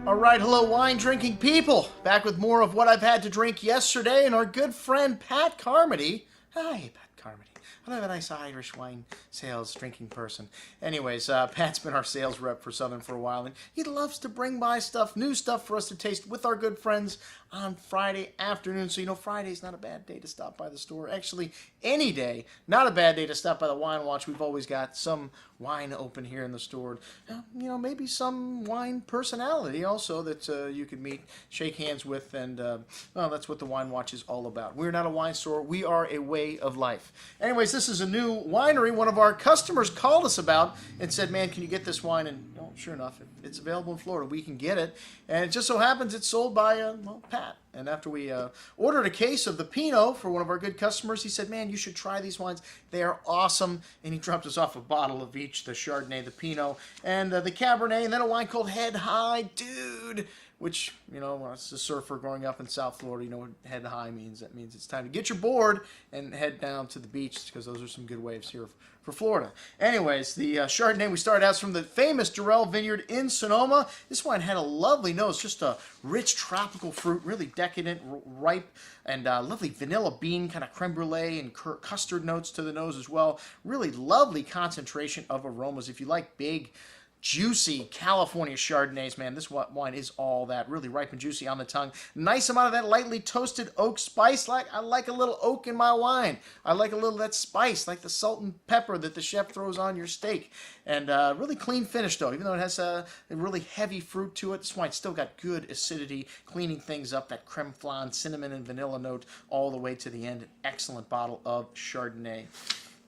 All right, hello wine drinking people. Back with more of what I've had to drink yesterday, and our good friend Pat Carmody. Hi, Pat Carmody. I have a nice Irish wine sales drinking person. Anyways, Pat's been our sales rep for Southern for a while, and he loves to bring by stuff, new stuff for us to taste with our good friends on Friday afternoon. So, Friday's not a bad day to stop by the store. Actually, any day, not a bad day to stop by the Wine Watch. We've always got some wine open here in the store. Maybe some wine personality also that you could meet, shake hands with, and that's what the Wine Watch is all about. We're not a wine store. We are a way of life. Anyways, this is a new winery one of our customers called us about and said, man, can you get this wine? And sure enough, it's available in Florida. We can get it. And it just so happens it's sold by, Pat. And after we ordered a case of the Pinot for one of our good customers, he said, man, you should try these wines. They are awesome. And he dropped us off a bottle of each, the Chardonnay, the Pinot, and the Cabernet, and then a wine called Head High. Dude, which, as a surfer growing up in South Florida, you know what head high means. That means it's time to get your board and head down to the beach, because those are some good waves here for Florida. Anyways, the Chardonnay we started out from the famous Durrell Vineyard in Sonoma. This wine had a lovely nose, just a rich tropical fruit, really decadent, ripe, and lovely vanilla bean, kind of creme brulee and custard notes to the nose as well. Really lovely concentration of aromas. If you like big, juicy California Chardonnays, man, this wine is all that. Really ripe and juicy on the tongue. Nice amount of that lightly toasted oak spice. I like a little oak in my wine. I like a little of that spice, like the salt and pepper that the chef throws on your steak. And really clean finish, though. Even though it has a really heavy fruit to it, this wine's still got good acidity, cleaning things up, that creme flan, cinnamon, and vanilla note all the way to the end. An excellent bottle of Chardonnay.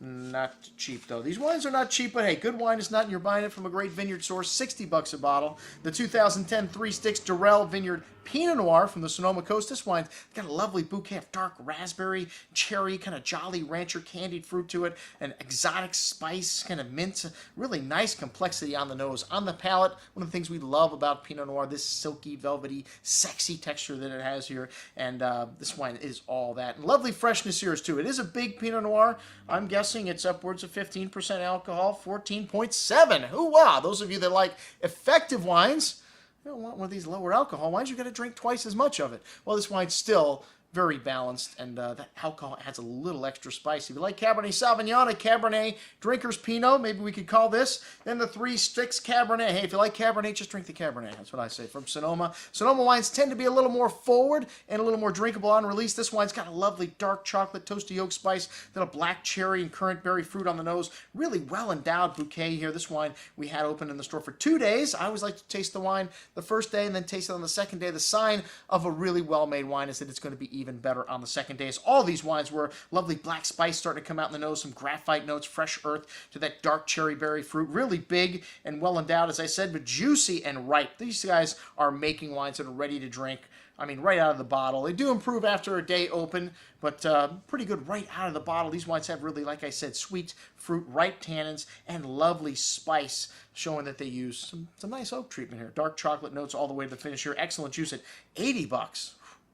Not cheap, though. These wines are not cheap, but hey, good wine is not, and you're buying it from a great vineyard source. $60 a bottle. The 2010 Three Sticks Durrell Vineyard Pinot Noir from the Sonoma Coast. This wine's got a lovely bouquet of dark raspberry, cherry, kind of Jolly Rancher candied fruit to it, an exotic spice, kind of mint, really nice complexity on the nose. On the palate, one of the things we love about Pinot Noir, this silky, velvety, sexy texture that it has here, and this wine is all that. And lovely freshness here too. It is a big Pinot Noir. I'm guessing it's upwards of 15% alcohol, 14.7. Hoo-wah! Those of you that like effective wines, you don't want one of these lower alcohol wines. You've got to drink twice as much of it. Well, this wine's still very balanced, and that alcohol adds a little extra spice. If you like Cabernet Sauvignon, a Cabernet Drinker's Pinot, maybe we could call this. Then the Three Sticks Cabernet. Hey, if you like Cabernet, just drink the Cabernet. That's what I say. From Sonoma. Sonoma wines tend to be a little more forward and a little more drinkable on release. This wine's got a lovely dark chocolate, toasty oak spice, then a black cherry and currant berry fruit on the nose. Really well-endowed bouquet here. This wine we had open in the store for 2 days. I always like to taste the wine the first day and then taste it on the second day. The sign of a really well-made wine is that it's going to be even better on the second day. So all these wines were lovely black spice starting to come out in the nose, some graphite notes, fresh earth to that dark cherry berry fruit. Really big and well endowed, as I said, but juicy and ripe. These guys are making wines that are ready to drink. I mean, right out of the bottle. They do improve after a day open, but pretty good right out of the bottle. These wines have really, like I said, sweet fruit, ripe tannins, and lovely spice, showing that they use some nice oak treatment here. Dark chocolate notes all the way to the finish here. Excellent juice at $80.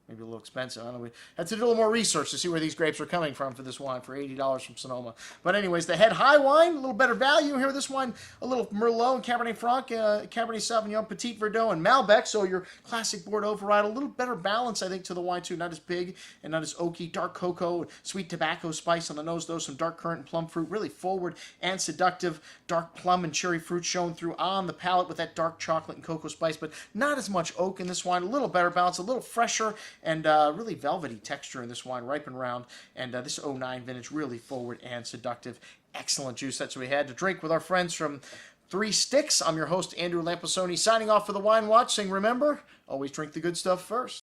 Maybe a little expensive. I don't know. We had to do a little more research to see where these grapes are coming from for this wine for $80 from Sonoma. But anyways, the Head High wine, a little better value here. This wine, a little Merlot and Cabernet Franc, Cabernet Sauvignon, Petit Verdot, and Malbec. So your classic Bordeaux varietal. A little better balance, I think, to the wine too. Not as big and not as oaky. Dark cocoa, sweet tobacco spice on the nose, though. Some dark currant and plum fruit. Really forward and seductive. Dark plum and cherry fruit showing through on the palate with that dark chocolate and cocoa spice. But not as much oak in this wine. A little better balance. A little fresher. And really velvety texture in this wine, ripe and round. And this '09 vintage, really forward and seductive. Excellent juice. That's what we had to drink with our friends from Three Sticks. I'm your host, Andrew Lamposoni, signing off for the Wine Watch, saying remember, always drink the good stuff first.